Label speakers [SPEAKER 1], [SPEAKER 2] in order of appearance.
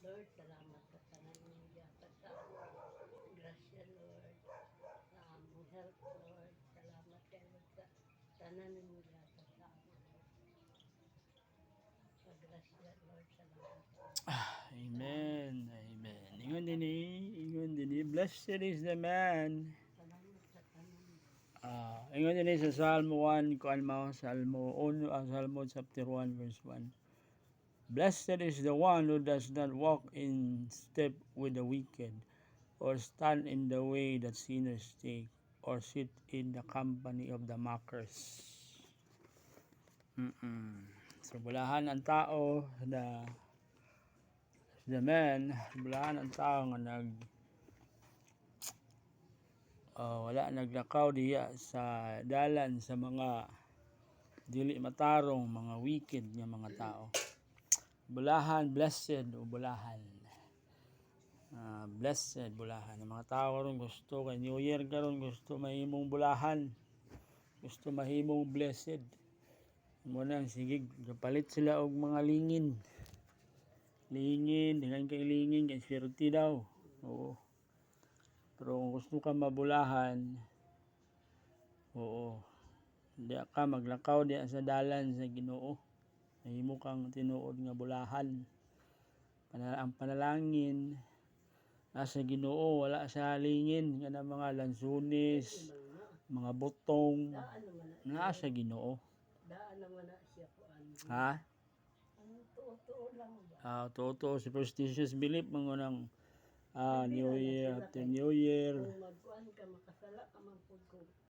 [SPEAKER 1] Lord, salamat sa tanan ninyo yata sa grasya, Lord. Sa among health, Lord. Salamat kayo sa tanan ninyo yata sa among Lord. Sa grasya, Lord. Salamat kayo.
[SPEAKER 2] Amen. Amen. Ingon din ni. Blessed is the man.
[SPEAKER 1] Salamat sa tanan.
[SPEAKER 2] Ingon din sa Salmo 1, kuan mao Salmo 1, Salmo chapter 1 verse 1. Blessed is the one who does not walk in step with the wicked, or stand in the way that sinners take, or sit in the company of the mockers. So bulahan ang tao the man, bulahan ang tao nga wala naglakaw diya sa dalan sa mga dili matarong mga wicked nga mga tao. Bulahan, blessed o bulahan. Blessed bulahan. Ang mga tao karon gusto kay New Year karon gusto mahimong bulahan. Gusto mahimong blessed. Muna sige kapalit sila og mga lingin. Lingin, dengan kay lingin kay swerte daw. Oo. Pero kung gusto ka mabulahan, oo. Di ka maglakaw di sa dalan sa Ginoo. Mahimo kang tinuod nga bulahan. Ang panalangin nasa Ginoo, wala sa lingin nga na mga lansunis, mga butong, nasa Ginoo.
[SPEAKER 1] Daan naman na siya po.
[SPEAKER 2] Ha?
[SPEAKER 1] Ano, tuo lang ba?
[SPEAKER 2] Totoo, superstitious belief mga nang New Year after New Year.
[SPEAKER 1] Kung magkuhan ka, makasala ka man po kung